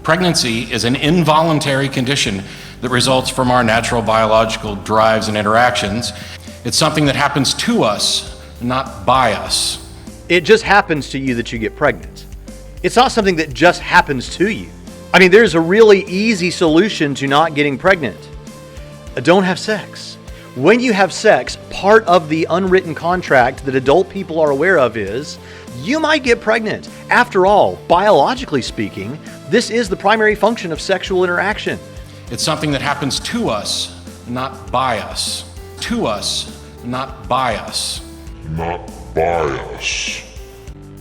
Pregnancy is an involuntary condition that results from our natural biological drives and interactions. It's something that happens to us, not by us. It just happens to you that you get pregnant. It's not something that just happens to you. I mean, there's a really easy solution to not getting pregnant. Don't have sex. When you have sex, part of the unwritten contract that adult people are aware of is you might get pregnant. After all, biologically speaking, this is the primary function of sexual interaction. It's something that happens to us, not by us. To us, not by us. Not by us.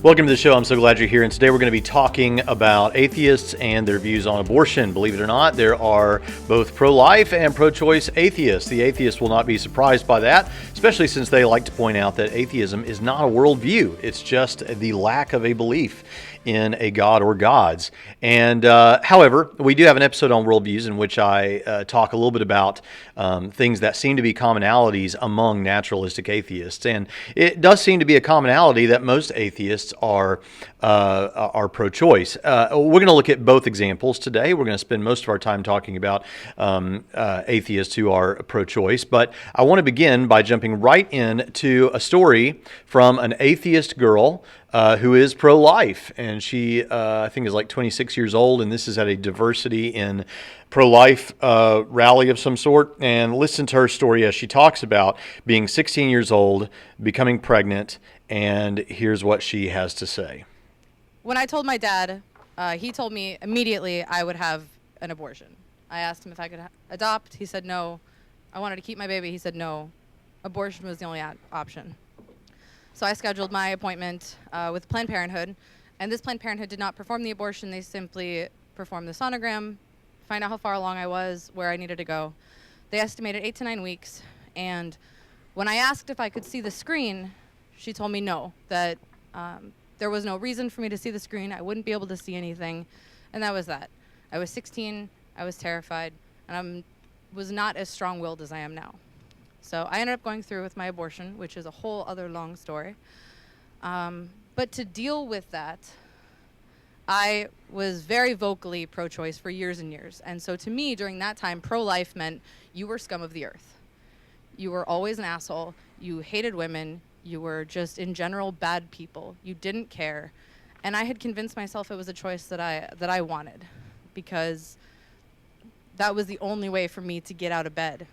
Welcome to the show. I'm so glad you're here. And today we're going to be talking about atheists and their views on abortion. Believe it or not, there are both pro-life and pro-choice atheists. The atheists will not be surprised by that, especially since they like to point out that atheism is not a worldview. It's just the lack of a belief in a god or gods. And however, we do have an episode on worldviews in which I talk a little bit about things that seem to be commonalities among naturalistic atheists. And it does seem to be a commonality that most atheists are pro-choice. We're going to look at both examples today. We're going to spend most of our time talking about atheists who are pro-choice. But I want to begin by jumping right into a story from an atheist girl who is pro-life, and she, I think, is like 26 years old, and this is at a diversity in pro-life rally of some sort. And listen to her story as she talks about being 16 years old, becoming pregnant, and here's what she has to say. When I told my dad, he told me immediately I would have an abortion. I asked him if I could adopt. He said no. I wanted to keep my baby. He said no. Abortion was the only option. So I scheduled my appointment with Planned Parenthood, and this Planned Parenthood did not perform the abortion. They simply performed the sonogram, find out how far along I was, where I needed to go. They estimated 8 to 9 weeks, and when I asked if I could see the screen, she told me no, that there was no reason for me to see the screen. I wouldn't be able to see anything, and that was that. I was 16, I was terrified, and I was not as strong-willed as I am now. So I ended up going through with my abortion, which is a whole other long story. But to deal with that, I was very vocally pro-choice for years and years. And so to me, during that time, pro-life meant you were scum of the earth. You were always an asshole. You hated women. You were just, in general, bad people. You didn't care. And I had convinced myself it was a choice that I wanted, because that was the only way for me to get out of bed.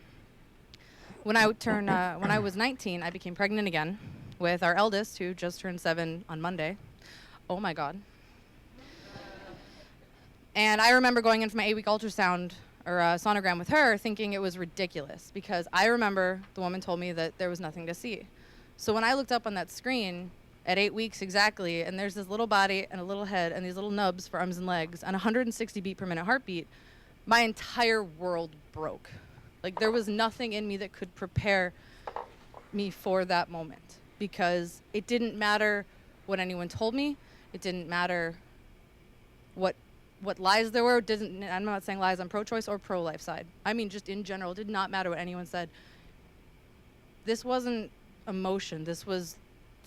When I was 19, I became pregnant again with our eldest, who just turned 7 on Monday. Oh my God. And I remember going in for my 8-week ultrasound or sonogram with her, thinking it was ridiculous, because I remember the woman told me that there was nothing to see. So when I looked up on that screen at 8 weeks exactly, and there's this little body and a little head and these little nubs for arms and legs and 160 beat per minute heartbeat, my entire world broke. Like, there was nothing in me that could prepare me for that moment, because it didn't matter what anyone told me. It didn't matter what lies there were. I'm not saying lies on pro-choice or pro-life side. I mean, just in general, it did not matter what anyone said. This wasn't emotion. This was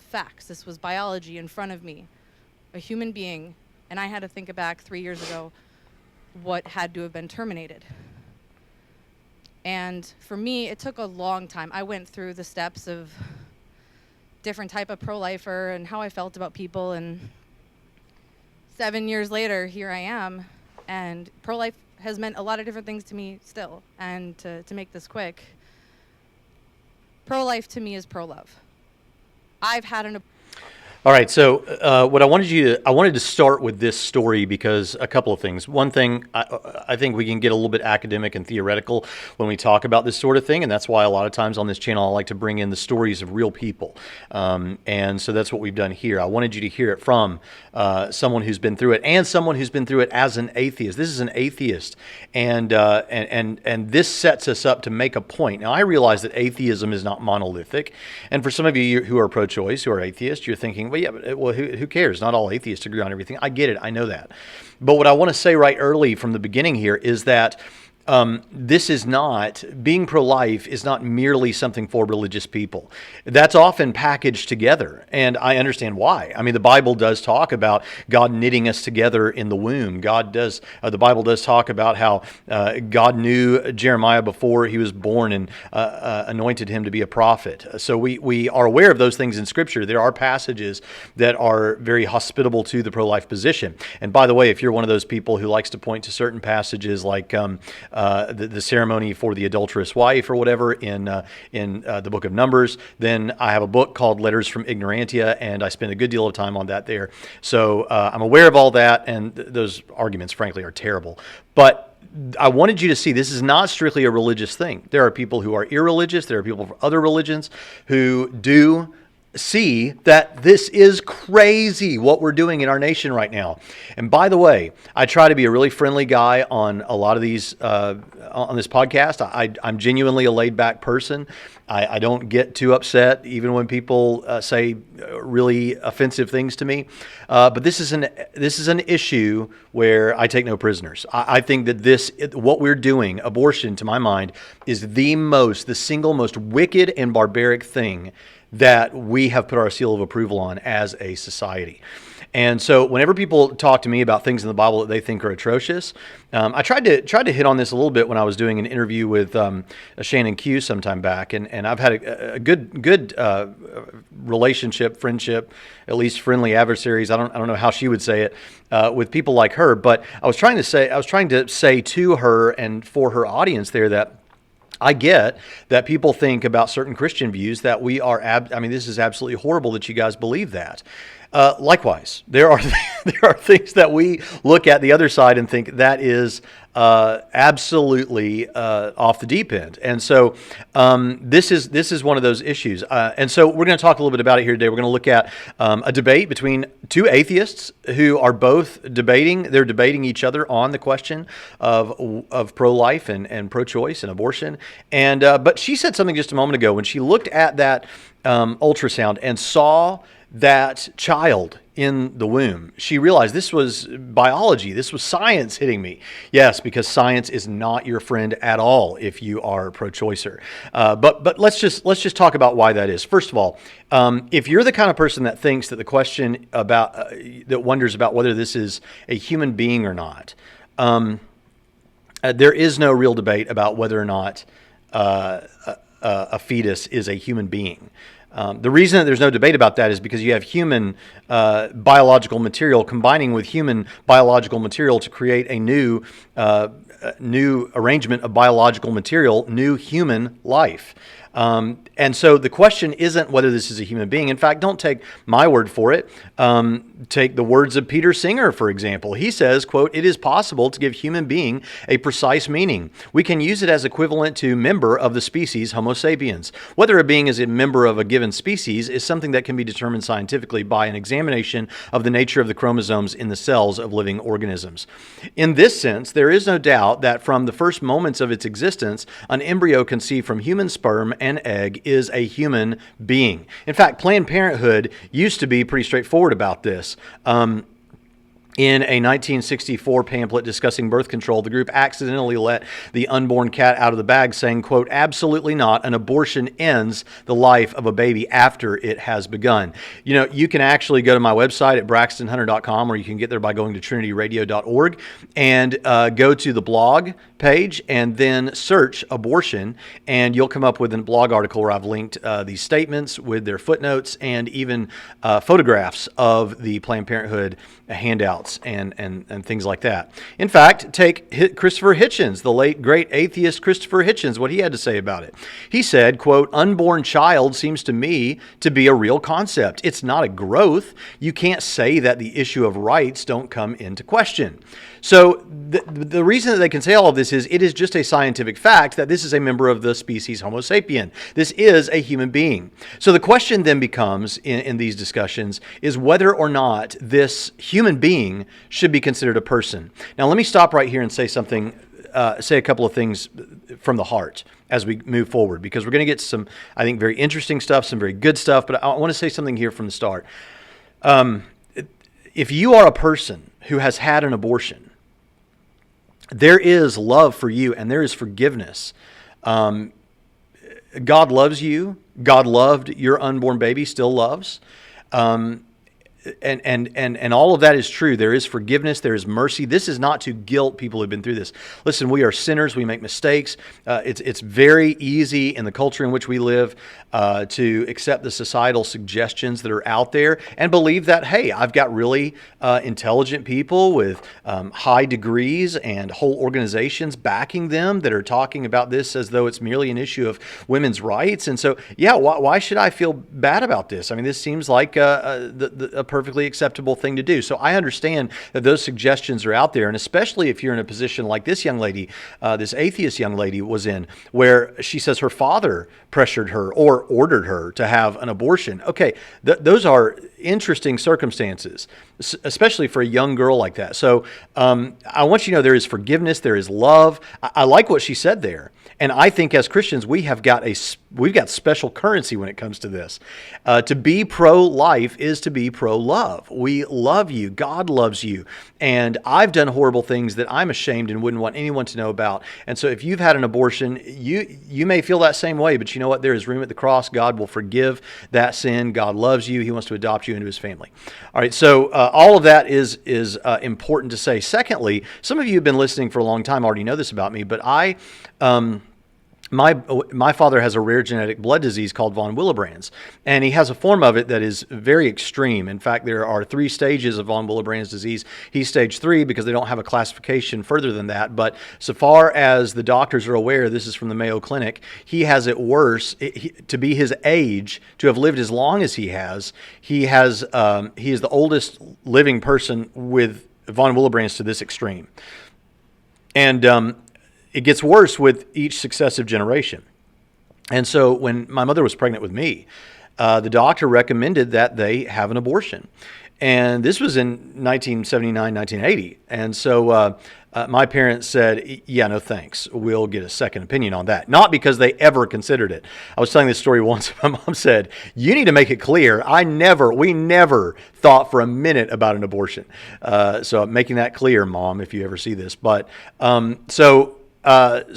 facts. This was biology in front of me, a human being, and I had to think back 3 years ago what had to have been terminated. And for me, it took a long time. I went through the steps of different type of pro-lifer and how I felt about people, and 7 years later, here I am, and pro-life has meant a lot of different things to me still. And to make this quick, pro-life to me is pro-love. I've had an All right, so what I wanted to start with this story because a couple of things. One thing, I think we can get a little bit academic and theoretical when we talk about this sort of thing, and that's why a lot of times on this channel I like to bring in the stories of real people. And so that's what we've done here. I wanted you to hear it from someone who's been through it, and someone who's been through it as an atheist. This is an atheist, and this sets us up to make a point. Now, I realize that atheism is not monolithic, and for some of you who are pro-choice, who are atheists, you're thinking, well, yeah, but who cares? Not all atheists agree on everything. I get it. I know that. But what I want to say right early from the beginning here is that this is not, being pro-life is not merely something for religious people. That's often packaged together, and I understand why. I mean, the Bible does talk about God knitting us together in the womb. The Bible does talk about how God knew Jeremiah before he was born and anointed him to be a prophet. So we are aware of those things in Scripture. There are passages that are very hospitable to the pro-life position. And by the way, if you're one of those people who likes to point to certain passages like the ceremony for the adulterous wife or whatever in the book of Numbers, then I have a book called Letters from Ignorantia, and I spend a good deal of time on that there. So I'm aware of all that, and those arguments, frankly, are terrible. But I wanted you to see this is not strictly a religious thing. There are people who are irreligious. There are people from other religions who do see that this is crazy what we're doing in our nation right now. And by the way, I try to be a really friendly guy on a lot of these on this podcast. I'm genuinely a laid-back person. I don't get too upset even when people say really offensive things to me. But this is an issue where I take no prisoners. I think that what we're doing, abortion, to my mind, is the single most wicked and barbaric thing that we have put our seal of approval on as a society. And so whenever people talk to me about things in the Bible that they think are atrocious, I tried to hit on this a little bit when I was doing an interview with Shannon Q sometime back, and I've had a good relationship, friendship, at least friendly adversaries. I don't know how she would say it with people like her, but I was trying to say to her and for her audience there that I get that people think about certain Christian views that we are, this is absolutely horrible that you guys believe that. Likewise, there are things that we look at the other side and think that is absolutely off the deep end. And so this is one of those issues. And so we're going to talk a little bit about it here today. We're going to look at a debate between two atheists who are both debating. They're debating each other on the question of pro-life and pro-choice and abortion. And but she said something just a moment ago when she looked at that ultrasound and saw that child in the womb. She realized this was biology. This was science hitting me. Yes, because science is not your friend at all if you are a pro-choicer. But let's just talk about why that is. First of all, if you're the kind of person that thinks that the question about that wonders about whether this is a human being or not, there is no real debate about whether or not a fetus is a human being. The reason that there's no debate about that is because you have human biological material combining with human biological material to create a new arrangement of biological material, new human life. And so the question isn't whether this is a human being. In fact, don't take my word for it. Take the words of Peter Singer, for example. He says, quote, "It is possible to give human being a precise meaning. We can use it as equivalent to member of the species Homo sapiens. Whether a being is a member of a given species is something that can be determined scientifically by an examination of the nature of the chromosomes in the cells of living organisms. In this sense, there is no doubt that from the first moments of its existence, an embryo conceived from human sperm and egg is a human being." In fact, Planned Parenthood used to be pretty straightforward about this. In a 1964 pamphlet discussing birth control, the group accidentally let the unborn cat out of the bag, saying, quote, "Absolutely not. An abortion ends the life of a baby after it has begun." You know, you can actually go to my website at braxtonhunter.com, or you can get there by going to trinityradio.org and go to the blog page and then search abortion, and you'll come up with a blog article where I've linked these statements with their footnotes and even photographs of the Planned Parenthood handouts and things like that. In fact, take Christopher Hitchens, the late great atheist Christopher Hitchens, what he had to say about it. He said, quote, "Unborn child seems to me to be a real concept. It's not a growth. You can't say that the issue of rights don't come into question." So the reason that they can say all of this is it is just a scientific fact that this is a member of the species Homo sapien. This is a human being. So the question then becomes in these discussions is whether or not this human being should be considered a person. Now let me stop right here and say something, say a couple of things from the heart as we move forward, because we're going to get some, I think, very interesting stuff, some very good stuff, but I want to say something here from the start. If you are a person who has had an abortion, there is love for you and there is forgiveness. God loves you. God loved your unborn baby, still loves. And all of that is true. There is forgiveness. There is mercy. This is not to guilt people who've been through this. Listen, we are sinners. We make mistakes. It's very easy in the culture in which we live to accept the societal suggestions that are out there and believe that, hey, I've got really intelligent people with high degrees and whole organizations backing them that are talking about this as though it's merely an issue of women's rights. And so, yeah, why should I feel bad about this? I mean, this seems like a perfectly acceptable thing to do. So I understand that those suggestions are out there, and especially if you're in a position like this young lady, this atheist young lady was in, where she says her father pressured her or ordered her to have an abortion. Okay, those are interesting circumstances, especially for a young girl like that. So I want you to know there is forgiveness, there is love. I like what she said there. And I think as Christians, we've got special currency when it comes to this. To be pro-life is to be pro-love. We love you. God loves you. And I've done horrible things that I'm ashamed and wouldn't want anyone to know about. And so if you've had an abortion, you may feel that same way, but you know what? There is room at the cross. God will forgive that sin. God loves you. He wants to adopt you into his family. All right, so all of that is important to say. Secondly, some of you have been listening for a long time, already know this about me, but my father has a rare genetic blood disease called von Willebrand's, and he has a form of it that is very extreme. In fact, there are 3 stages of von Willebrand's disease. He's stage 3 because they don't have a classification further than that. But so far as the doctors are aware, this is from the Mayo Clinic, he has it worse. To be his age, to have lived as long as he is the oldest living person with von Willebrand's to this extreme. And it gets worse with each successive generation. And so when my mother was pregnant with me, the doctor recommended that they have an abortion. And this was in 1979, 1980. And so my parents said, yeah, no thanks. We'll get a second opinion on that. Not because they ever considered it. I was telling this story once. My mom said, you need to make it clear. We never thought for a minute about an abortion. So I'm making that clear, Mom, if you ever see this. But so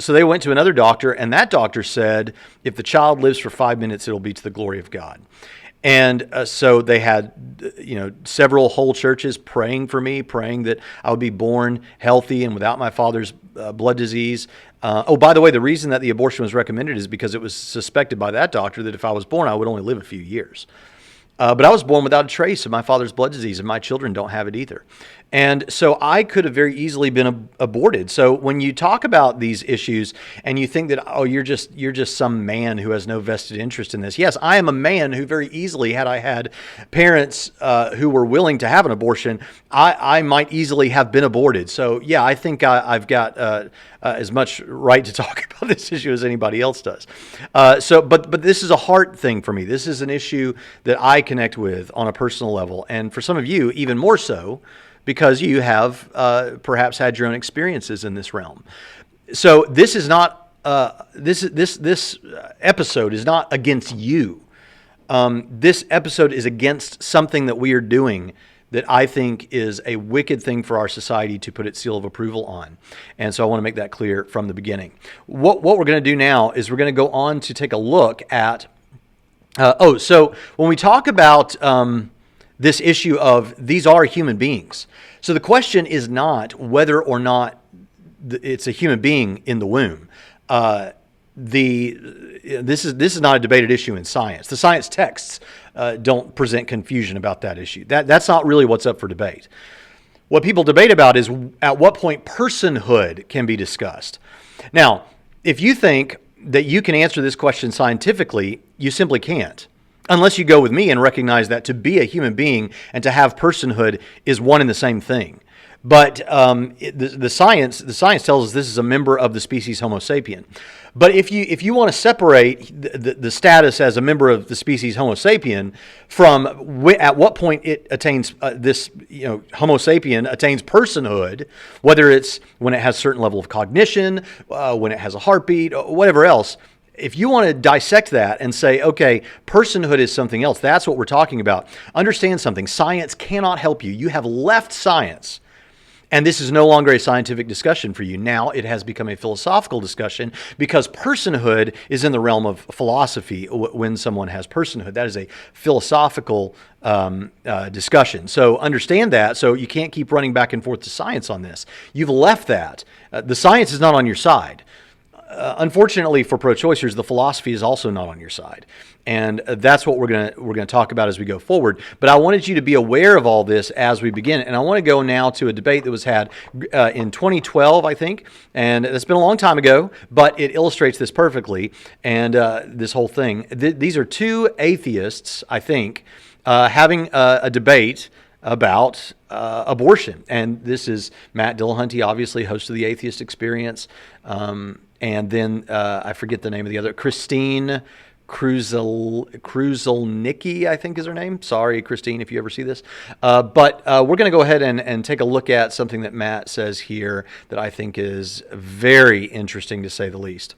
they went to another doctor, and that doctor said, if the child lives for 5 minutes, it'll be to the glory of God. And so they had, several whole churches praying for me, praying that I would be born healthy and without my father's blood disease. By the way, the reason that the abortion was recommended is because it was suspected by that doctor that if I was born, I would only live a few years. But I was born without a trace of my father's blood disease, and my children don't have it either. And so I could have very easily been aborted. So when you talk about these issues and you think that, you're just some man who has no vested interest in this. Yes, I am a man who very easily, had I had parents who were willing to have an abortion, I might easily have been aborted. So yeah, I think I've got as much right to talk about this issue as anybody else does. But this is a heart thing for me. This is an issue that I connect with on a personal level. And for some of you, even more so, because you have perhaps had your own experiences in this realm. So this is not this episode is not against you. This episode is against something that we are doing that I think is a wicked thing for our society to put its seal of approval on. And so I want to make that clear from the beginning. What we're going to do now is we're going to go on to take a look at so when we talk about this issue of these are human beings. So the question is not whether or not it's a human being in the womb. This is not a debated issue in science. The science texts don't present confusion about that issue. That's not really what's up for debate. What people debate about is at what point personhood can be discussed. Now, if you think that you can answer this question scientifically, you simply can't. Unless you go with me and recognize that to be a human being and to have personhood is one and the same thing. But the science tells us this is a member of the species Homo sapien. But if you want to separate the status as a member of the species Homo sapien from at what point it attains Homo sapien attains personhood, whether it's when it has a certain level of cognition, when it has a heartbeat, or whatever else. If you want to dissect that and say, okay, personhood is something else, that's what we're talking about. Understand something. Science cannot help you. You have left science And this is no longer a scientific discussion for you. Now it has become a philosophical discussion because personhood is in the realm of philosophy when someone has personhood. That is a philosophical discussion. So understand that. So you can't keep running back and forth to science on this. You've left that. The science is not on your side. Unfortunately for pro-choicers, the philosophy is also not on your side. And that's what we're gonna talk about as we go forward. But I wanted you to be aware of all this as we begin. And I want to go now to a debate that was had in 2012, I think. And it's been a long time ago, but it illustrates this perfectly. And this whole thing. These are two atheists, I think, having a debate about abortion. And this is Matt Dillahunty, obviously host of the Atheist Experience. And then I forget the name of the other, Christine Kruzelnicki, I think is her name. Sorry, Christine, if you ever see this. But we're going to go ahead and take a look at something that Matt says here that I think is very interesting, to say the least.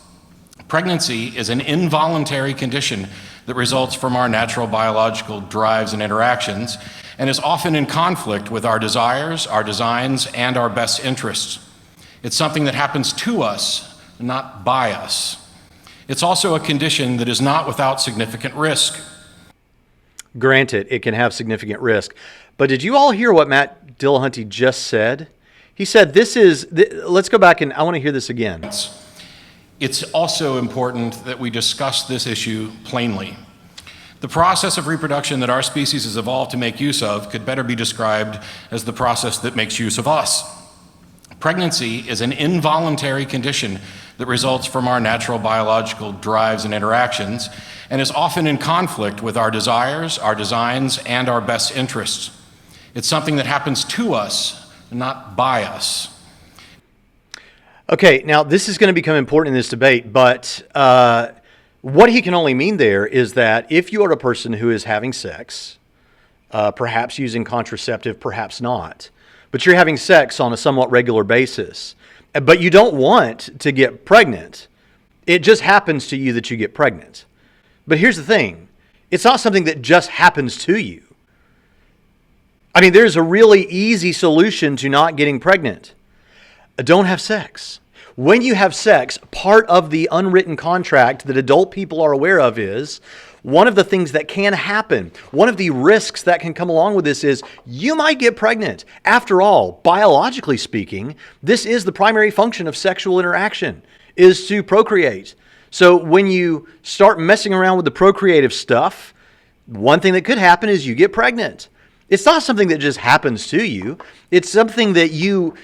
Pregnancy is an involuntary condition that results from our natural biological drives and interactions, and is often in conflict with our desires, our designs, and our best interests. It's something that happens to us, not by us. It's also a condition that is not without significant risk. Granted, it can have significant risk. But did you all hear what Matt Dillahunty just said? He said let's go back and I want to hear this again. It's also important that we discuss this issue plainly. The process of reproduction that our species has evolved to make use of could better be described as the process that makes use of us. Pregnancy is an involuntary condition that results from our natural biological drives and interactions, and is often in conflict with our desires, our designs, and our best interests. It's something that happens to us, not by us. Okay, now this is going to become important in this debate, but what he can only mean there is that if you are a person who is having sex, perhaps using contraceptive, perhaps not, but you're having sex on a somewhat regular basis, but you don't want to get pregnant, it just happens to you that you get pregnant. But here's the thing, it's not something that just happens to you. I mean, there's a really easy solution to not getting pregnant. Don't have sex. When you have sex, part of the unwritten contract that adult people are aware of is one of the things that can happen, one of the risks that can come along with this is you might get pregnant. After all, biologically speaking, this is the primary function of sexual interaction, is to procreate. So when you start messing around with the procreative stuff, one thing that could happen is you get pregnant. It's not something that just happens to you. It's something that you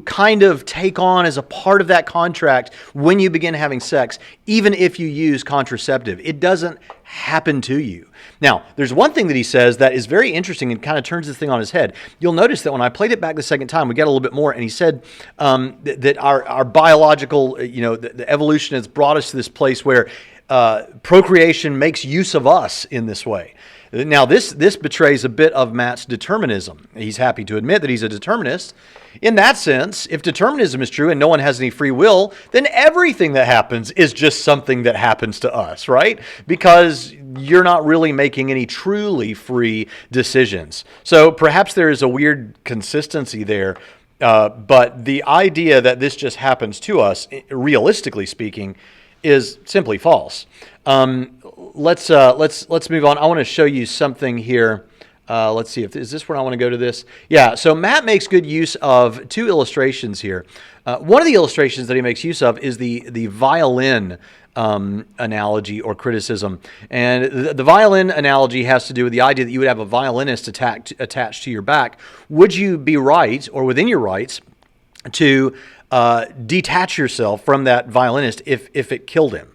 kind of take on as a part of that contract when you begin having sex, even if you use contraceptive. It doesn't happen to you. Now, there's one thing that he says that is very interesting and kind of turns this thing on his head. You'll notice that when I played it back the second time, we got a little bit more, and he said that our biological, the evolution has brought us to this place where procreation makes use of us in this way. Now, this betrays a bit of Matt's determinism. He's happy to admit that he's a determinist. In that sense, if determinism is true and no one has any free will, then everything that happens is just something that happens to us, right? Because you're not really making any truly free decisions. So perhaps there is a weird consistency there, but the idea that this just happens to us, realistically speaking, is simply false. Let's move on. I want to show you something here. Let's see is this where I want to go to this? Yeah. So Matt makes good use of two illustrations here. One of the illustrations that he makes use of is the violin analogy or criticism, and the violin analogy has to do with the idea that you would have a violinist attached to your back. Would you be right or within your rights to detach yourself from that violinist if it killed him?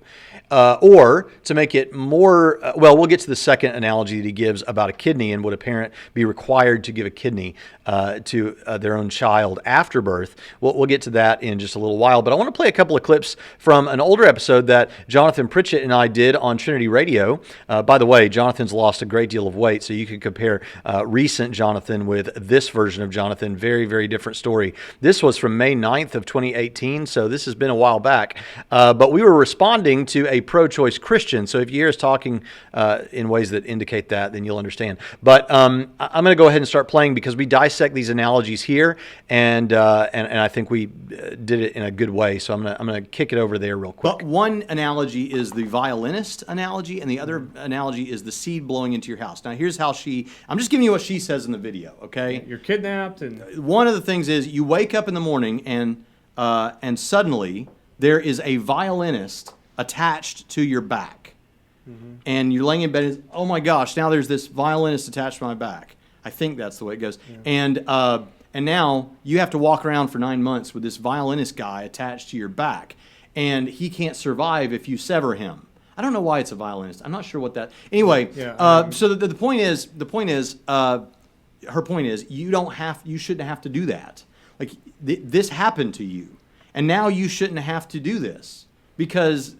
Or to make it more, we'll get to the second analogy that he gives about a kidney and would a parent be required to give a kidney to their own child after birth. We'll get to that in just a little while, but I want to play a couple of clips from an older episode that Jonathan Pritchett and I did on Trinity Radio. By the way, Jonathan's lost a great deal of weight, so you can compare recent Jonathan with this version of Jonathan. Very, very different story. This was from May 9th of 2018, so this has been a while back, but we were responding to a a pro-choice Christian, so if you hear us talking in ways that indicate that, then you'll understand. But I'm going to go ahead and start playing because we dissect these analogies here, and I think we did it in a good way. So I'm going to kick it over there real quick. But one analogy is the violinist analogy, and the other analogy is the seed blowing into your house. Now, here's how I'm just giving you what she says in the video, okay? You're kidnapped, and One of the things is you wake up in the morning and suddenly there is a violinist attached to your back. And you're laying in bed and, oh my gosh, now there's this violinist attached to my back. I think that's the way it goes. Yeah. And now you have to walk around for 9 months with this violinist guy attached to your back. And he can't survive if you sever him. I don't know why it's a violinist. I'm not sure what that. Anyway, so the point is, her point is, you shouldn't have to do that. Like this happened to you, and now you shouldn't have to do this because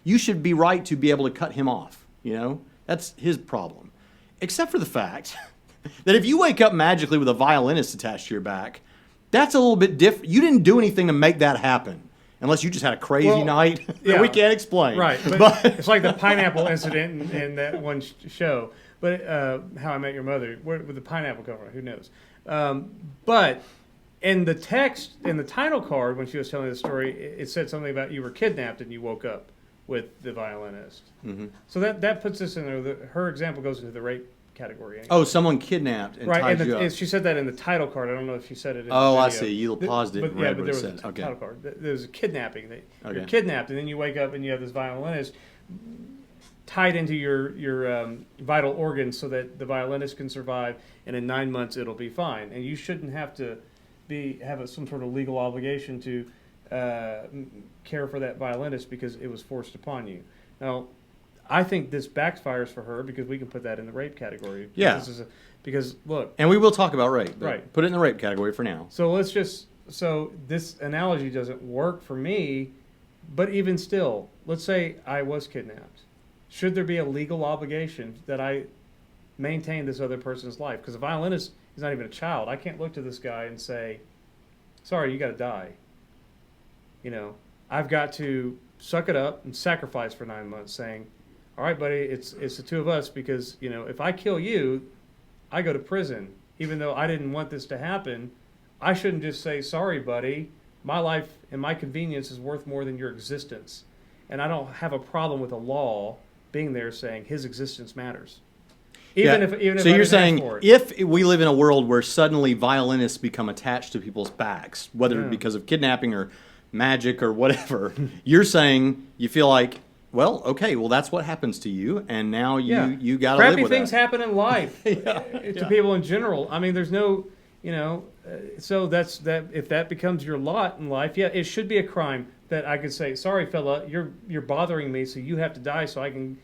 you should be right to be able to cut him off. You know, that's his problem. Except for the fact that if you wake up magically with a violinist attached to your back, that's a little bit different. You didn't do anything to make that happen. Unless you just had a crazy night that we can't explain. Right, but it's like the pineapple incident in that one show. But How I Met Your Mother, where would the pineapple come from? Who knows? But in the text, in the title card, when she was telling the story, it said something about you were kidnapped and you woke up with the violinist. Mm-hmm. So that puts us in there. Her example goes into the rape category. Anyway. Oh, someone kidnapped and tied you up. She said that in the title card. I don't know if she said it in the video. I video. see. You paused it and read what it said. Okay. Title card. There's a kidnapping. Okay. You're kidnapped, and then you wake up and you have this violinist tied into your vital organs so that the violinist can survive, and in 9 months it'll be fine. And you shouldn't have to have some sort of legal obligation to care for that violinist because it was forced upon you. Now, I think this backfires for her because we can put that in the rape category. Yeah. Because look. And we will talk about rape. Right. Put it in the rape category for now. So this analogy doesn't work for me, but even still, let's say I was kidnapped. Should there be a legal obligation that I maintain this other person's life? Because a violinist is not even a child. I can't look to this guy and say, sorry, you got to die. You know, I've got to suck it up and sacrifice for 9 months saying, all right, buddy, it's the two of us because, you know, if I kill you, I go to prison. Even though I didn't want this to happen, I shouldn't just say, sorry, buddy, my life and my convenience is worth more than your existence. And I don't have a problem with a law being there saying his existence matters. Even if so you're saying for it. if we live in a world where suddenly violinists become attached to people's backs, whether because of kidnapping or magic or whatever, you're saying you feel like, well, okay, well that's what happens to you, and now you got to live with crappy things that. happen in life to people in general. I mean, there's no, so that's that. If that becomes your lot in life, it should be a crime that I could say, sorry, fella, you're bothering me, so you have to die, so I can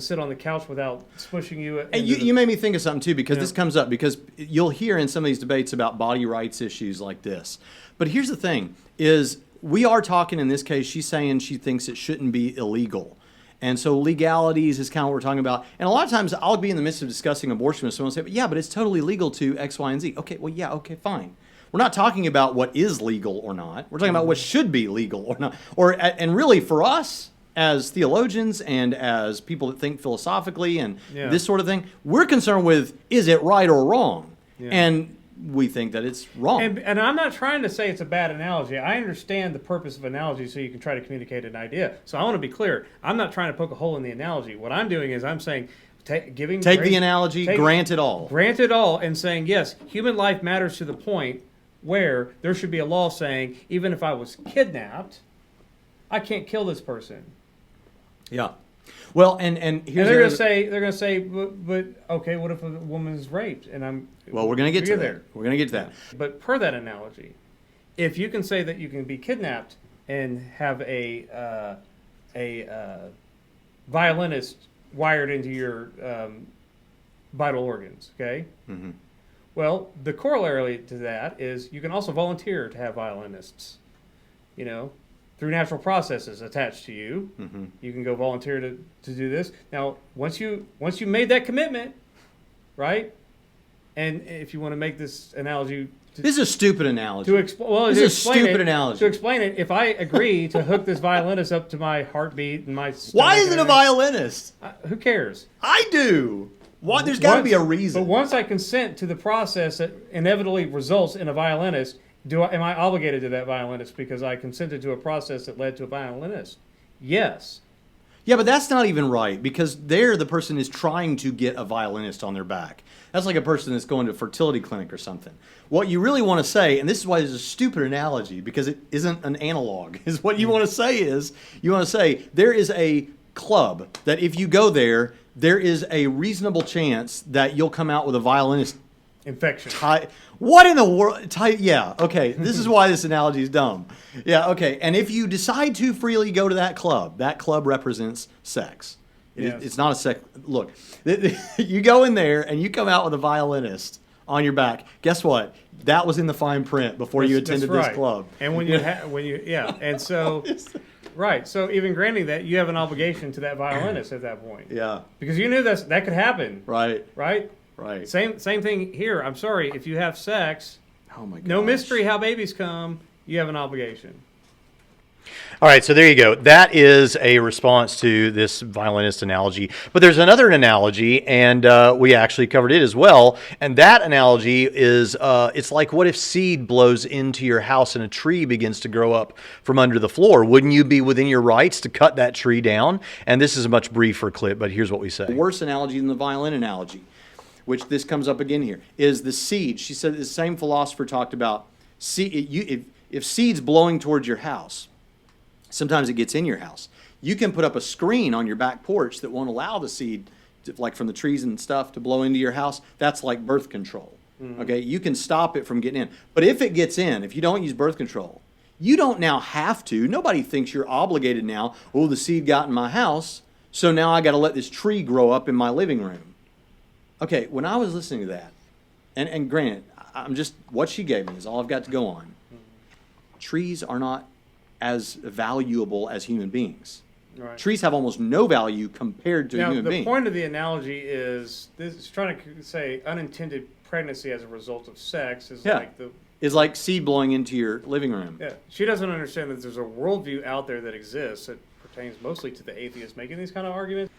sit on the couch without smushing you. And you made me think of something too, because this comes up because you'll hear in some of these debates about body rights issues like this. But here's the thing: is we are talking in this case. She's saying she thinks it shouldn't be illegal. And so legalities is kind of what we're talking about. And a lot of times I'll be in the midst of discussing abortion with someone and say, but it's totally legal to X, Y, and Z. Okay, well, okay, fine. We're not talking about what is legal or not. We're talking about what should be legal or not. And really for us, as theologians and as people that think philosophically and this sort of thing, we're concerned with, is it right or wrong? Yeah. And we think that it's wrong. And I'm not trying to say it's a bad analogy. I understand the purpose of analogy so you can try to communicate an idea. So I want to be clear. I'm not trying to poke a hole in the analogy. What I'm doing is I'm saying take the analogy, grant it all. Grant it all and saying, yes, human life matters to the point where there should be a law saying, even if I was kidnapped, I can't kill this person. Yeah. Well, and here's they're going to say, but okay, what if a woman is raped? And we're going to get to that. We're going to get to that. But per that analogy, if you can say that you can be kidnapped and have a violinist wired into your vital organs, okay? Mm-hmm. Well, the corollary to that is you can also volunteer to have violinists, through natural processes attached to you. Mm-hmm. You can go volunteer to do this. Now, once you made that commitment, right? And if you want to make this analogy This is a stupid analogy. To explain, well, This to is a explain stupid it, analogy. To explain it, if I agree to hook this violinist up to my heartbeat and my stomach Why is and it a everything, violinist? who cares? I do. Why? There's got to be a reason. But once I consent to the process that inevitably results in a violinist, am I obligated to that violinist because I consented to a process that led to a violinist? Yes. Yeah, but that's not even right, because there the person is trying to get a violinist on their back. That's like a person that's going to a fertility clinic or something. What you really want to say, and this is why it's a stupid analogy, because it isn't an analog, is what you want to say is, you want to say there is a club that if you go there, there is a reasonable chance that you'll come out with a violinist Infection. What in the world? Yeah, okay. This is why this analogy is dumb. Yeah, okay. And if you decide to freely go to that club represents sex. Yes. It's not a sex. Look, you go in there and you come out with a violinist on your back. Guess what? That was in the fine print before you attended That's right. this club. And when and so, right. So even granting that, you have an obligation to that violinist at that point. Yeah, Because you knew that could happen. right, Right. right. Same thing here. I'm sorry, if you have sex, Oh my god. no mystery how babies come, you have an obligation. All right, so there you go. That is a response to this violinist analogy. But there's another analogy, and we actually covered it as well. And that analogy is, it's like, what if seed blows into your house and a tree begins to grow up from under the floor? Wouldn't you be within your rights to cut that tree down? And this is a much briefer clip, but here's what we say. Worse analogy than the violin analogy, which this comes up again here, is the seed. She said the same philosopher talked about if seed's blowing towards your house, sometimes it gets in your house. You can put up a screen on your back porch that won't allow the seed, like from the trees and stuff, to blow into your house. That's like birth control. Okay, you can stop it from getting in. But if it gets in, if you don't use birth control, you don't now have to. Nobody thinks you're obligated now. Oh, the seed got in my house, so now I got to let this tree grow up in my living room. Okay, when I was listening to that, and granted, I'm just, what she gave me is all I've got to go on. Trees are not as valuable as human beings. Right. Trees have almost no value compared to a Now, human the being. point of the analogy is this is trying to say unintended pregnancy as a result of sex is Yeah. like the. Is like seed blowing into your living room. Yeah, she doesn't understand that there's a worldview out there that exists that pertains mostly to the atheists making these kind of arguments.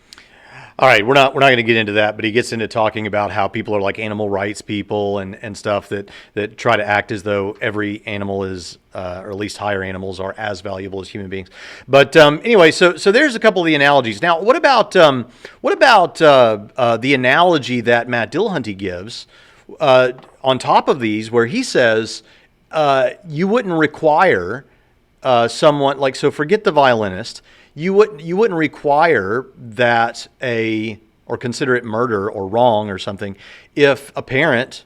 All right, we're not going to get into that, but he gets into talking about how people are like animal rights people and stuff that try to act as though every animal is, or at least higher animals are as valuable as human beings. But anyway, so there's a couple of the analogies. Now, what about the analogy that Matt Dillahunty gives on top of these, where he says you wouldn't require someone like, so forget the violinist. You wouldn't require that or consider it murder or wrong or something if a parent,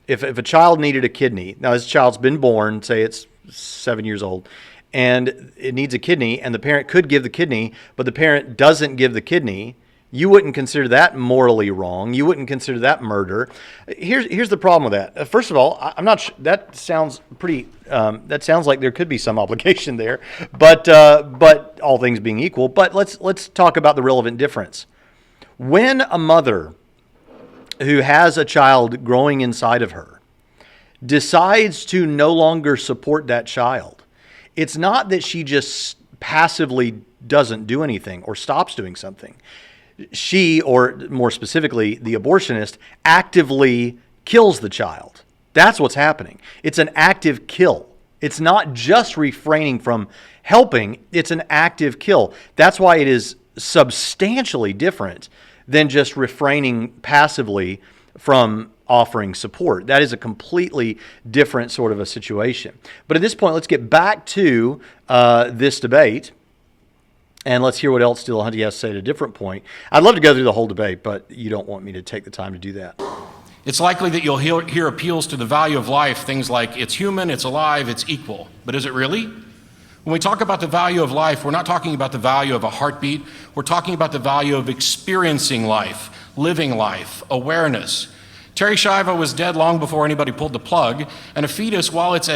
if a child needed a kidney. Now this child's been born, say it's 7 years old, and it needs a kidney, and the parent could give the kidney, but the parent doesn't give the kidney. You wouldn't consider that morally wrong. You wouldn't consider that murder. Here's the problem with that. First of all, I'm not sure, that sounds pretty. That sounds like there could be some obligation there, but all things being equal. But let's talk about the relevant difference. When a mother who has a child growing inside of her decides to no longer support that child, it's not that she just passively doesn't do anything or stops doing something. She, or more specifically, the abortionist, actively kills the child. That's what's happening. It's an active kill. It's not just refraining from helping, it's an active kill. That's why it is substantially different than just refraining passively from offering support. That is a completely different sort of a situation. But at this point, let's get back to this debate. And let's hear what else Dillahunty has to say at a different point. I'd love to go through the whole debate, but you don't want me to take the time to do that. It's likely that you'll hear appeals to the value of life, things like it's human, it's alive, it's equal. But is it really? When we talk about the value of life, we're not talking about the value of a heartbeat. We're talking about the value of experiencing life, living life, awareness. Terry Shiva was dead long before anybody pulled the plug, and a fetus, while it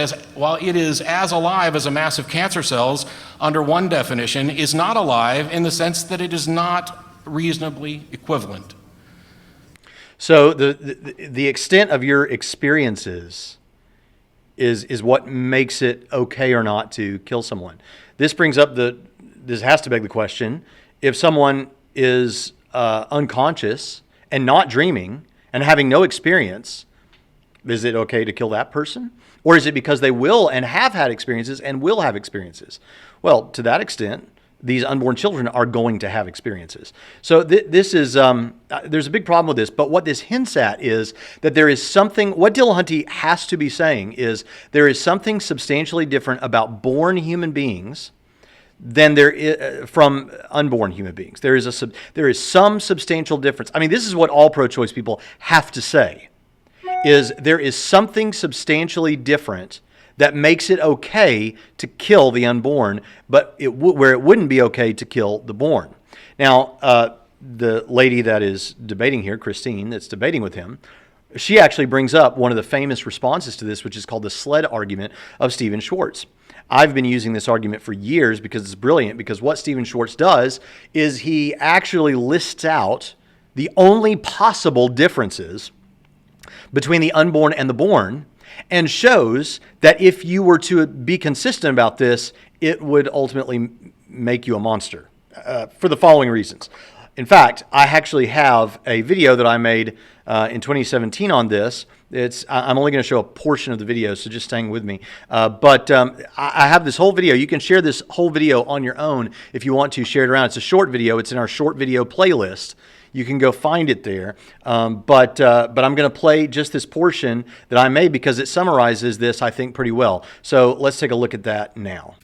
is as alive as a mass of cancer cells, under one definition, is not alive in the sense that it is not reasonably equivalent. So the extent of your experiences is what makes it okay or not to kill someone. This has to beg the question, if someone is unconscious and not dreaming and having no experience, is it okay to kill that person? Or is it because they will and have had experiences and will have experiences? Well, to that extent, these unborn children are going to have experiences. So this is, there's a big problem with this, but what this hints at is that there is something, what Dillahunty has to be saying is there is something substantially different about born human beings than there is from unborn human beings. There is some substantial difference. I mean, this is what all pro-choice people have to say, is there is something substantially different that makes it okay to kill the unborn, but where it wouldn't be okay to kill the born. Now, the lady that is debating here, Christine, that's debating with him, she actually brings up one of the famous responses to this, which is called the sled argument of Stephen Schwartz. I've been using this argument for years because it's brilliant, because what Stephen Schwartz does is he actually lists out the only possible differences between the unborn and the born, and shows that if you were to be consistent about this, it would ultimately make you a monster for the following reasons. In fact, I actually have a video that I made in 2017 on this. I'm only going to show a portion of the video, so just hang with me. But I have this whole video. You can share this whole video on your own if you want to share it around. It's a short video. It's in our short video playlist. You can go find it there. But I'm going to play just this portion that I made because it summarizes this, I think, pretty well. So let's take a look at that now.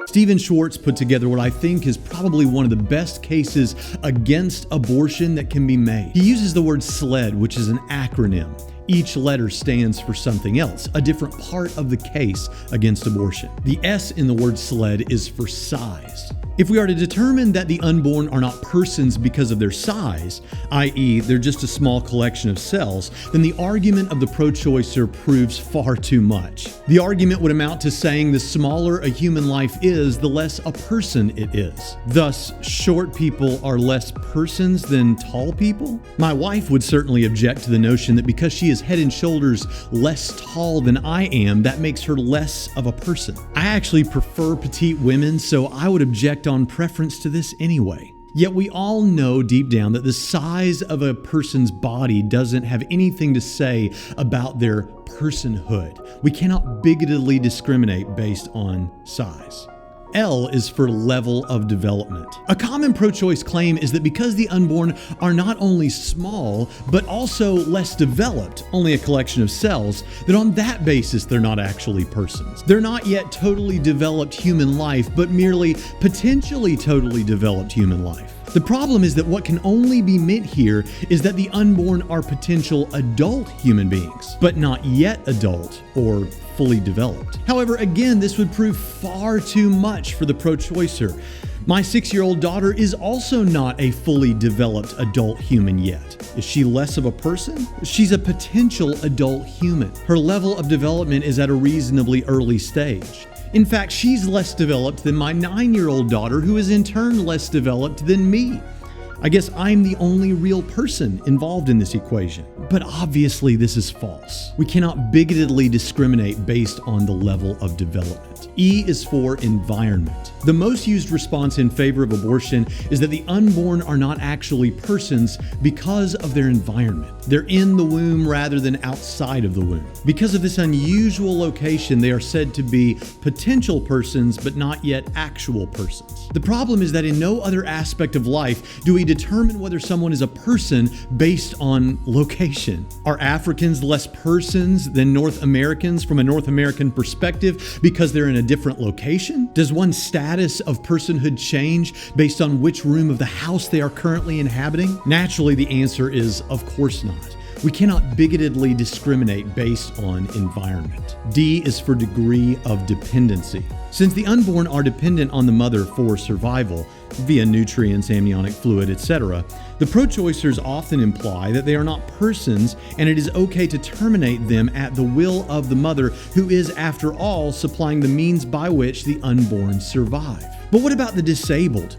Stephen Schwartz put together what I think is probably one of the best cases against abortion that can be made. He uses the word SLED, which is an acronym. Each letter stands for something else, a different part of the case against abortion. The S in the word SLED is for size. If we are to determine that the unborn are not persons because of their size, i.e. they're just a small collection of cells, then the argument of the pro-choicer proves far too much. The argument would amount to saying the smaller a human life is, the less a person it is. Thus, short people are less persons than tall people? My wife would certainly object to the notion that because she is head and shoulders less tall than I am, that makes her less of a person. I actually prefer petite women, so I would object on preference to this anyway. Yet we all know deep down that the size of a person's body doesn't have anything to say about their personhood. We cannot bigotedly discriminate based on size. L is for level of development. A common pro-choice claim is that because the unborn are not only small, but also less developed, only a collection of cells, that on that basis they're not actually persons. They're not yet totally developed human life, but merely potentially totally developed human life. The problem is that what can only be meant here is that the unborn are potential adult human beings, but not yet adult or fully developed. However, again, this would prove far too much for the pro-choicer. My 6-year-old daughter is also not a fully developed adult human yet. Is she less of a person? She's a potential adult human. Her level of development is at a reasonably early stage. In fact, she's less developed than my 9-year-old daughter, who is in turn less developed than me. I guess I'm the only real person involved in this equation. But obviously this is false. We cannot bigotedly discriminate based on the level of development. E is for environment. The most used response in favor of abortion is that the unborn are not actually persons because of their environment. They're in the womb rather than outside of the womb. Because of this unusual location, they are said to be potential persons, but not yet actual persons. The problem is that in no other aspect of life do we determine whether someone is a person based on location. Are Africans less persons than North Americans from a North American perspective because they're in a different location? Does one's status of personhood change based on which room of the house they are currently inhabiting? Naturally, the answer is of course not. We cannot bigotedly discriminate based on environment. D is for degree of dependency. Since the unborn are dependent on the mother for survival, via nutrients, amniotic fluid, etc., the pro-choicers often imply that they are not persons and it is okay to terminate them at the will of the mother, who is, after all, supplying the means by which the unborn survive. But what about the disabled?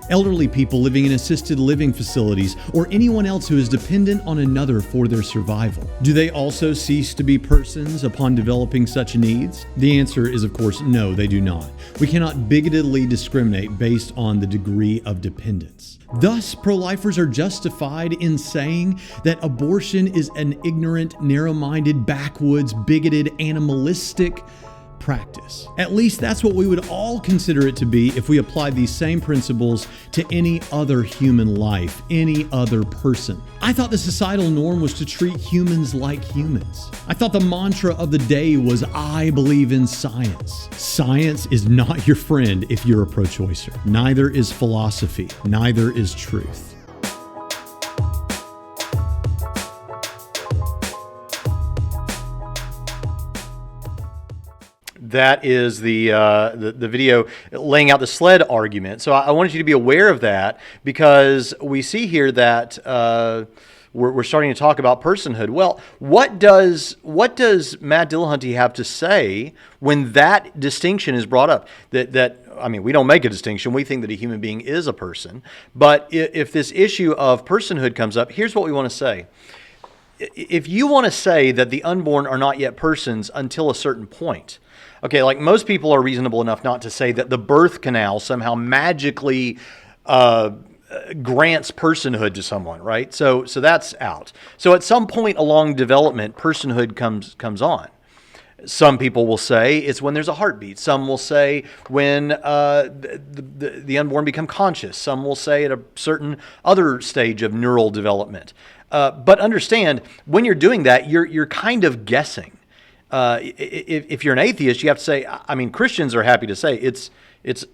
elderly people living in assisted living facilities, or anyone else who is dependent on another for their survival. Do they also cease to be persons upon developing such needs? The answer is, of course, no, they do not. We cannot bigotedly discriminate based on the degree of dependence. Thus, pro-lifers are justified in saying that abortion is an ignorant, narrow-minded, backwoods, bigoted, animalistic practice. At least that's what we would all consider it to be if we applied these same principles to any other human life, any other person. I thought the societal norm was to treat humans like humans. I thought the mantra of the day was, I believe in science. Science is not your friend if you're a pro-choicer. Neither is philosophy. Neither is truth. That is the video laying out the sled argument. So I wanted you to be aware of that, because we see here that we're starting to talk about personhood. Well, what does Matt Dillahunty have to say when that distinction is brought up? I mean, we don't make a distinction. We think that a human being is a person. But if this issue of personhood comes up, here's what we want to say. If you want to say that the unborn are not yet persons until a certain point, okay, like most people are reasonable enough not to say that the birth canal somehow magically grants personhood to someone, right? So that's out. So at some point along development, personhood comes on. Some people will say it's when there's a heartbeat. Some will say when the unborn become conscious. Some will say at a certain other stage of neural development. But understand, when you're doing that, you're kind of guessing. If you're an atheist, you have to say, I mean, Christians are happy to say it's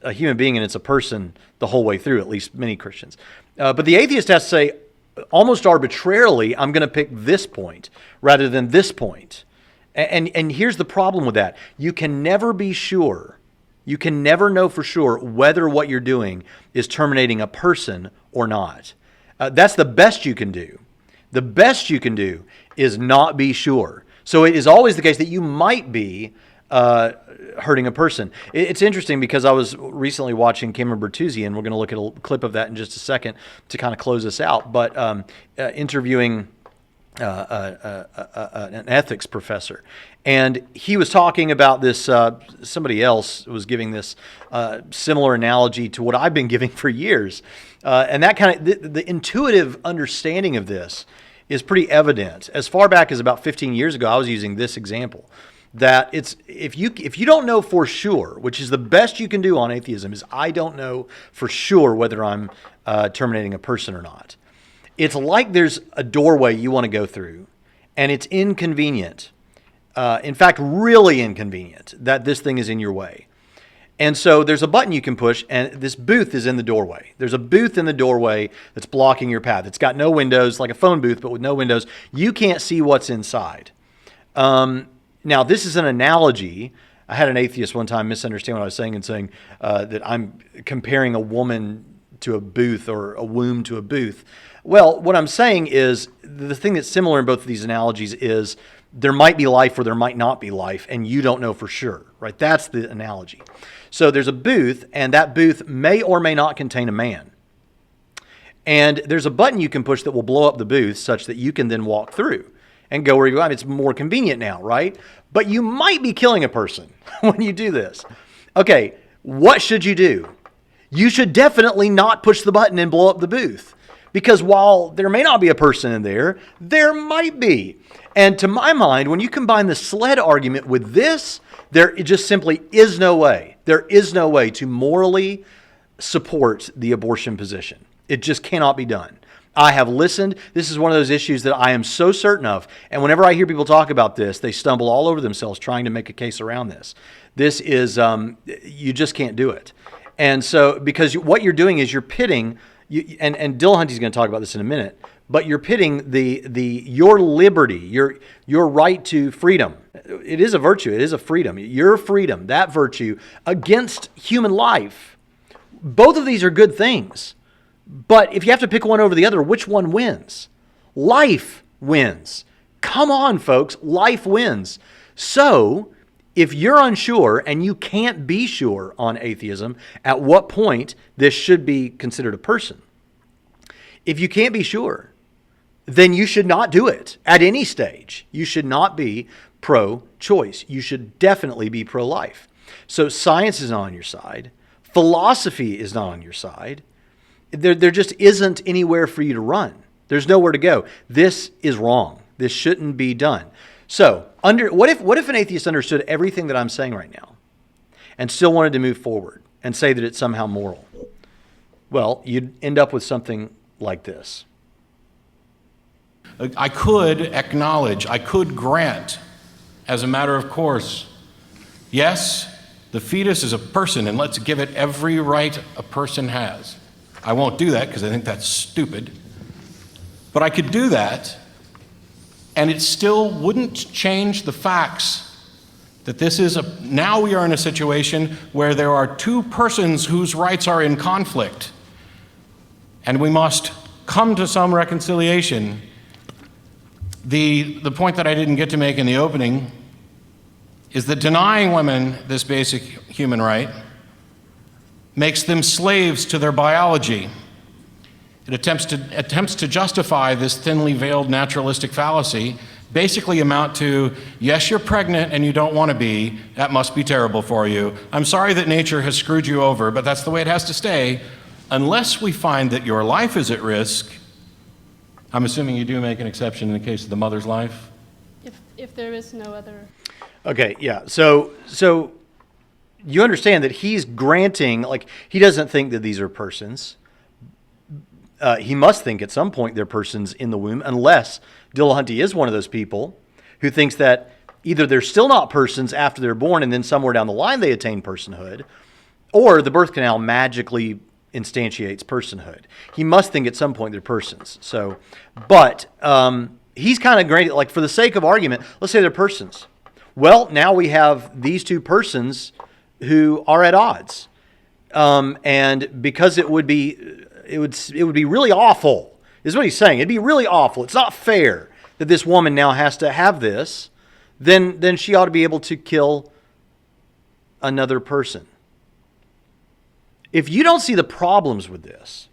a human being and it's a person the whole way through, at least many Christians. But the atheist has to say, almost arbitrarily, I'm going to pick this point rather than this point. And here's the problem with that. You can never be sure. You can never know for sure whether what you're doing is terminating a person or not. That's the best you can do. The best you can do is not be sure. So it is always the case that you might be hurting a person. It's interesting because I was recently watching Cameron Bertuzzi, and we're going to look at a clip of that in just a second to kind of close us out, but interviewing an ethics professor. And he was talking about this, somebody else was giving this similar analogy to what I've been giving for years. And that kind of, the intuitive understanding of this is pretty evident. As far back as about 15 years ago, I was using this example. That it's if you don't know for sure, which is the best you can do on atheism, is I don't know for sure whether I'm terminating a person or not. It's like there's a doorway you want to go through, and it's inconvenient. In fact, really inconvenient that this thing is in your way. And so there's a button you can push, and this booth is in the doorway. There's a booth in the doorway that's blocking your path. It's got no windows, like a phone booth, but with no windows. You can't see what's inside. Now, this is an analogy. I had an atheist one time misunderstand what I was saying and saying that I'm comparing a woman to a booth or a womb to a booth. Well, what I'm saying is the thing that's similar in both of these analogies is there might be life or there might not be life, and you don't know for sure, right? That's the analogy. So there's a booth, and that booth may or may not contain a man. And there's a button you can push that will blow up the booth such that you can then walk through and go where you want. It's more convenient now, right? But you might be killing a person when you do this. Okay, what should you do? You should definitely not push the button and blow up the booth. Because while there may not be a person in there, there might be. And to my mind, when you combine the sled argument with this, there just simply is no way. There is no way to morally support the abortion position. It just cannot be done. I have listened. This is one of those issues that I am so certain of. And whenever I hear people talk about this, they stumble all over themselves trying to make a case around this. This is, you just can't do it. And so, because what you're doing is you're pitting, and Dillahunty's going to talk about this in a minute, but you're pitting your liberty, your right to freedom. It is a virtue. It is a freedom. Your freedom, that virtue, against human life. Both of these are good things. But if you have to pick one over the other, which one wins? Life wins. Come on, folks. Life wins. So, If you're unsure and you can't be sure on atheism, at what point this should be considered a person? If you can't be sure, then you should not do it at any stage. You should not be pro-choice. You should definitely be pro-life. So science is not on your side. Philosophy is not on your side. There just isn't anywhere for you to run. There's nowhere to go. This is wrong. This shouldn't be done. So, what if an atheist understood everything that I'm saying right now and still wanted to move forward and say that it's somehow moral? Well, you'd end up with something like this. I could acknowledge, I could grant, as a matter of course, yes, the fetus is a person, and let's give it every right a person has. I won't do that because I think that's stupid. But I could do that, and it still wouldn't change the facts that now we are in a situation where there are two persons whose rights are in conflict, and we must come to some reconciliation. The point that I didn't get to make in the opening is that denying women this basic human right makes them slaves to their biology. It attempts to justify this thinly veiled naturalistic fallacy, basically amount to, yes, you're pregnant and you don't want to be, that must be terrible for you. I'm sorry that nature has screwed you over, but that's the way it has to stay, unless we find that your life is at risk. I'm assuming you do make an exception in the case of the mother's life? If there is no other. Okay, yeah. So you understand that he's granting, like, he doesn't think that these are persons. He must think at some point they're persons in the womb, unless Dillahunty is one of those people who thinks that either they're still not persons after they're born and then somewhere down the line they attain personhood, or the birth canal magically instantiates personhood. He must think at some point they're persons. So, but he's kind of granted, like, for the sake of argument, let's say they're persons. Well, now we have these two persons who are at odds. And because it would be really awful, is what he's saying. It'd be really awful. It's not fair that this woman now has to have this. Then she ought to be able to kill another person. If you don't see the problems with this,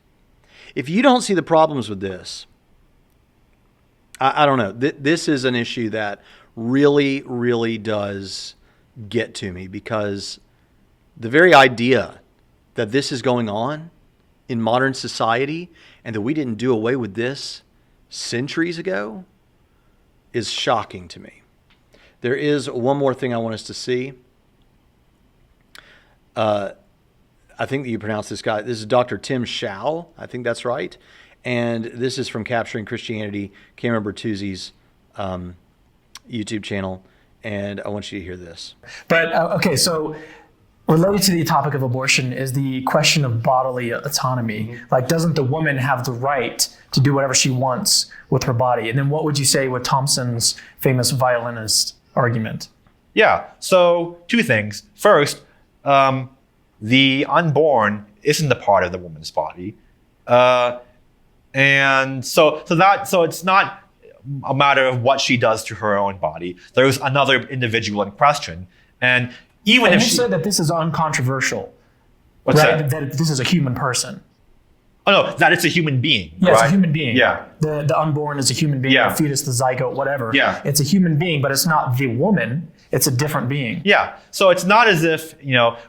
I don't know. This is an issue that really, really does get to me, because the very idea that this is going on in modern society and that we didn't do away with this centuries ago is shocking to me. There is one more thing I want us to see. I think that you pronounce this guy. This is Dr. Tim Shao. I think that's right. And this is from Capturing Christianity, Cameron Bertuzzi's YouTube channel. And I want you to hear this. But, okay, so related to the topic of abortion is the question of bodily autonomy. Mm-hmm. Like, doesn't the woman have the right to do whatever she wants with her body? And then what would you say with Thompson's famous violinist argument? Yeah, so two things. First, the unborn isn't a part of the woman's body. And so it's not a matter of what she does to her own body. There's another individual in question. And even if you said that this is uncontroversial, what's right? That this is a human person. Oh no, that it's a human being. Yeah, right? It's a human being. Yeah. The unborn is a human being, Yeah. the fetus, the zygote, whatever. Yeah. It's a human being, but it's not the woman. It's a different being. Yeah. So it's not as if,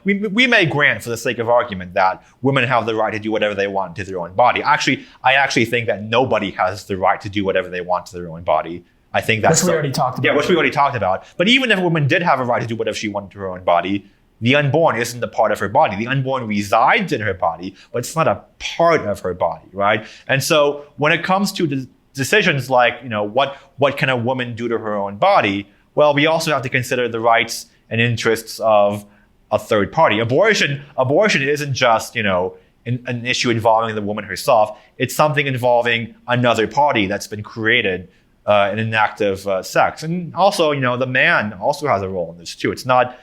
we may grant for the sake of argument that women have the right to do whatever they want to their own body. Actually, I actually think that nobody has the right to do whatever they want to their own body. I think that's which we already talked about. Yeah, which we already talked about. But even if a woman did have a right to do whatever she wanted to her own body, the unborn isn't a part of her body. The unborn resides in her body, but it's not a part of her body, right? And so when it comes to decisions like, what can a woman do to her own body? Well, we also have to consider the rights and interests of a third party. Abortion isn't just, an issue involving the woman herself. It's something involving another party that's been created in an act of sex. And also, the man also has a role in this too. It's not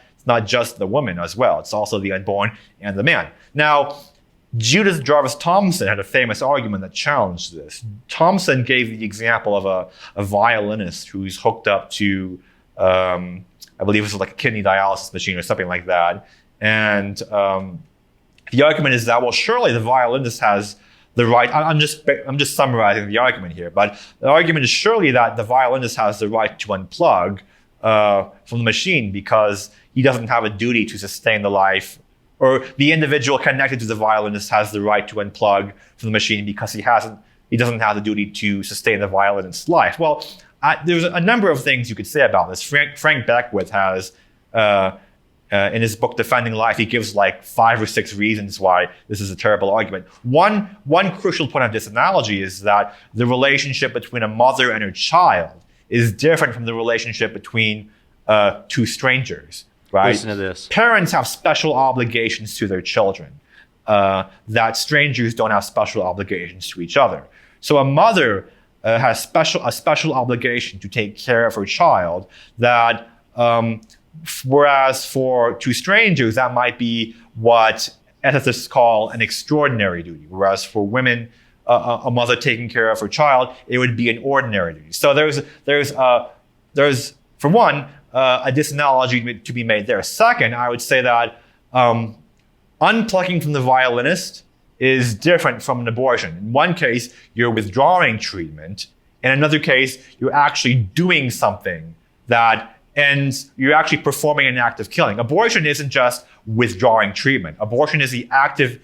just the woman as well. It's also the unborn and the man. Now, Judith Jarvis Thomson had a famous argument that challenged this. Thomson gave the example of a violinist who's hooked up to I believe it was like a kidney dialysis machine or something like that. And the argument is that, well, surely the violinist has the right. I'm just summarizing the argument here, but the argument is surely that the violinist has the right to unplug from the machine because he doesn't have a duty to sustain the life, or the individual connected to the violinist has the right to unplug from the machine because he doesn't have the duty to sustain the violinist's life. Well, there's a number of things you could say about this. Frank Beckwith has, in his book Defending Life, he gives like 5 or 6 reasons why this is a terrible argument. One crucial point of this analogy is that the relationship between a mother and her child is different from the relationship between 2 strangers, right? Listen to this. Parents have special obligations to their children that strangers don't have special obligations to each other. So a mother has a special obligation to take care of her child that, whereas for 2 strangers, that might be what ethicists call an extraordinary duty. Whereas for women, a mother taking care of her child, it would be an ordinary duty. So there's for one, a disanalogy to be made there. Second, I would say that unplugging from the violinist is different from an abortion. In one case, you're withdrawing treatment. In another case, you're actually doing something that ends, you're actually performing an act of killing. Abortion isn't just withdrawing treatment. Abortion is the active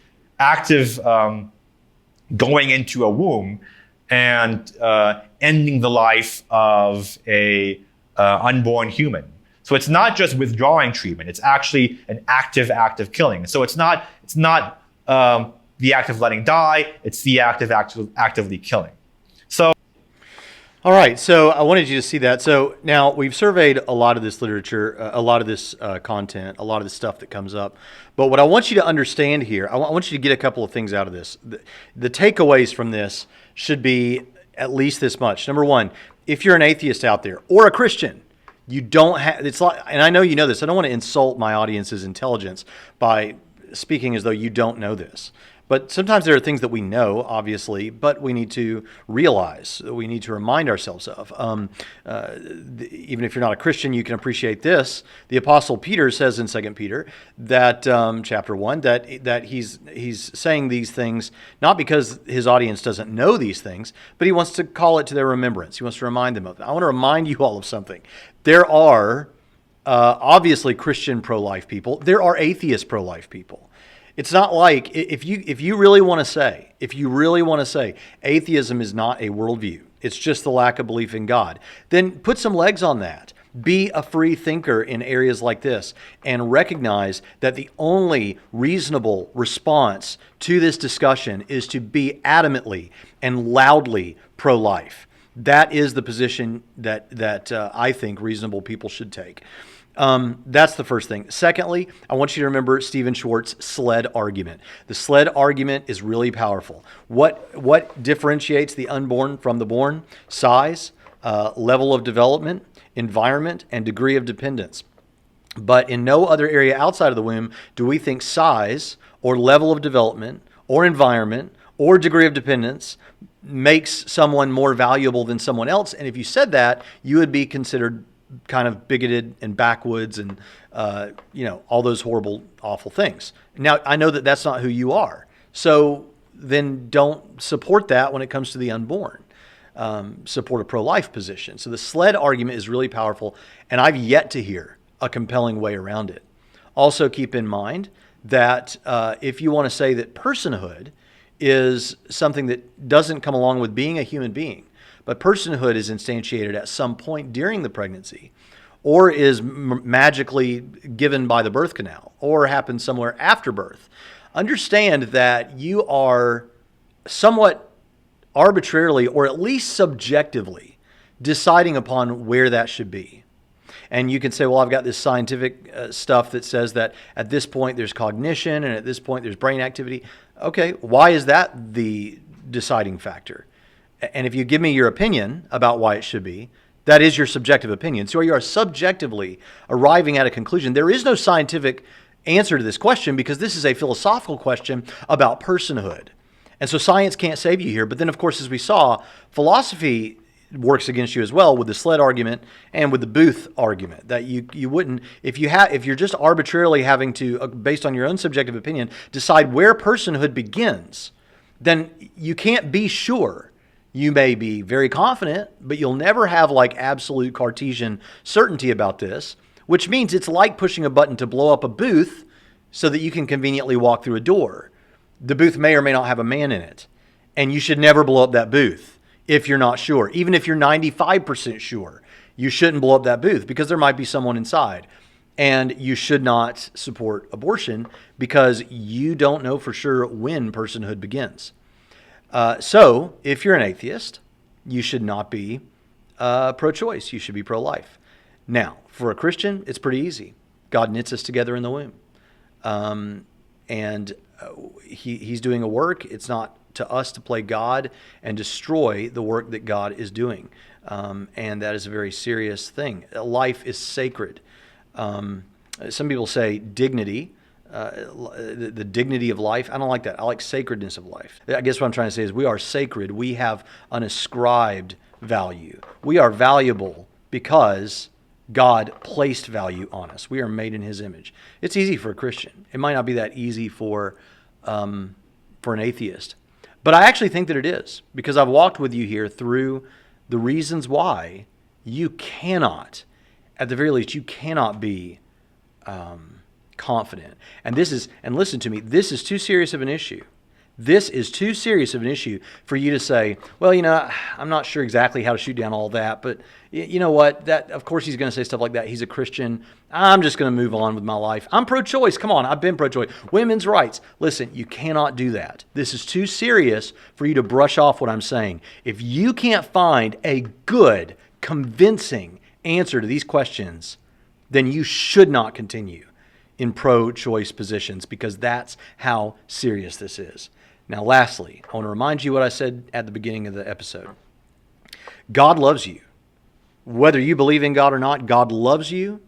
going into a womb and ending the life of a unborn human. So it's not just withdrawing treatment. It's actually an active act of killing. So it's not the act of letting die. It's the act of actively killing. So. All right, so I wanted you to see that. So now we've surveyed a lot of this literature, a lot of this content, a lot of the stuff that comes up. But what I want you to understand here, I want you to get a couple of things out of this. The takeaways from this should be at least this much. Number one, if you're an atheist out there or a Christian, you don't have, it's like, and I know you know this, I don't want to insult my audience's intelligence by speaking as though you don't know this. But sometimes there are things that we know, obviously, but we need to realize, we need to remind ourselves of. Even if you're not a Christian, you can appreciate this. The Apostle Peter says in 2 Peter that chapter 1 that he's saying these things not because his audience doesn't know these things, but he wants to call it to their remembrance. He wants to remind them of it. I want to remind you all of something. There are obviously Christian pro-life people. There are atheist pro-life people. It's not like if you really want to say atheism is not a worldview, it's just the lack of belief in God, then put some legs on that. Be a free thinker in areas like this and recognize that the only reasonable response to this discussion is to be adamantly and loudly pro-life. That is the position that I think reasonable people should take. That's the first thing. Secondly, I want you to remember Stephen Schwartz's sled argument. The sled argument is really powerful. What differentiates the unborn from the born? Size, level of development, environment, and degree of dependence. But in no other area outside of the womb do we think size or level of development or environment or degree of dependence makes someone more valuable than someone else. And if you said that, you would be considered kind of bigoted and backwoods and, all those horrible, awful things. Now, I know that that's not who you are. So then don't support that when it comes to the unborn. Support a pro-life position. So the sled argument is really powerful, and I've yet to hear a compelling way around it. Also keep in mind that if you want to say that personhood is something that doesn't come along with being a human being, but personhood is instantiated at some point during the pregnancy, or is magically given by the birth canal, or happens somewhere after birth. Understand that you are somewhat arbitrarily, or at least subjectively, deciding upon where that should be. And you can say, well, I've got this scientific stuff that says that at this point there's cognition, and at this point there's brain activity. Okay, why is that the deciding factor? And if you give me your opinion about why it should be, that is your subjective opinion. So you are subjectively arriving at a conclusion. There is no scientific answer to this question because this is a philosophical question about personhood. And so science can't save you here. But then, of course, as we saw, philosophy works against you as well with the sled argument and with the Booth argument, that you wouldn't, if you're just arbitrarily having to, based on your own subjective opinion, decide where personhood begins, then you can't be sure. You may be very confident, but you'll never have like absolute Cartesian certainty about this, which means it's like pushing a button to blow up a booth so that you can conveniently walk through a door. The booth may or may not have a man in it, and you should never blow up that booth if you're not sure. Even if you're 95% sure, you shouldn't blow up that booth because there might be someone inside. And you should not support abortion because you don't know for sure when personhood begins. So if you're an atheist, you should not be pro-choice. You should be pro-life. Now, for a Christian, it's pretty easy. God knits us together in the womb. He's doing a work. It's not to us to play God and destroy the work that God is doing. And that is a very serious thing. Life is sacred. Some people say dignity, the dignity of life. I don't like that. I like sacredness of life. I guess what I'm trying to say is we are sacred. We have an ascribed value. We are valuable because God placed value on us. We are made in His image. It's easy for a Christian. It might not be that easy for an atheist. But I actually think that it is, because I've walked with you here through the reasons why you cannot, at the very least, you cannot be confident. And listen to me, this is too serious of an issue. This is too serious of an issue for you to say, well, I'm not sure exactly how to shoot down all that, but you know what? That, of course, he's going to say stuff like that. He's a Christian. I'm just going to move on with my life. I'm pro-choice. Come on, I've been pro-choice. Women's rights. Listen, you cannot do that. This is too serious for you to brush off what I'm saying. If you can't find a good, convincing answer to these questions, then you should not continue in pro-choice positions, because that's how serious this is. Now, lastly, I want to remind you what I said at the beginning of the episode. God loves you. Whether you believe in God or not, God loves you,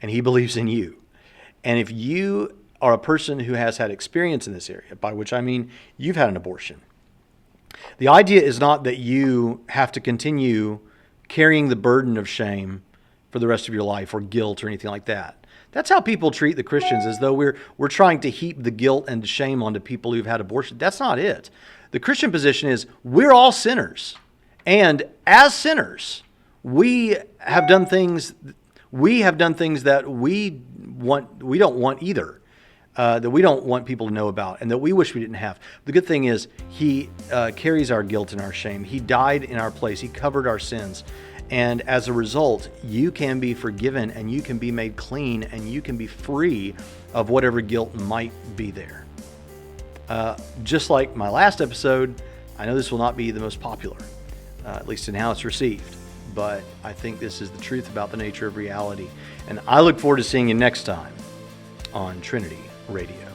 and He believes in you. And if you are a person who has had experience in this area, by which I mean you've had an abortion, the idea is not that you have to continue carrying the burden of shame for the rest of your life, or guilt, or anything like that. That's how people treat the Christians, as though we're trying to heap the guilt and the shame onto people who've had abortion. That's not it. The Christian position is we're all sinners. And as sinners, we have done things that we don't want either, that we don't want people to know about, and that we wish we didn't have. The good thing is He carries our guilt and our shame. He died in our place. He covered our sins. And as a result, you can be forgiven, and you can be made clean, and you can be free of whatever guilt might be there. Just like my last episode, I know this will not be the most popular, at least in how it's received, but I think this is the truth about the nature of reality. And I look forward to seeing you next time on Trinity Radio.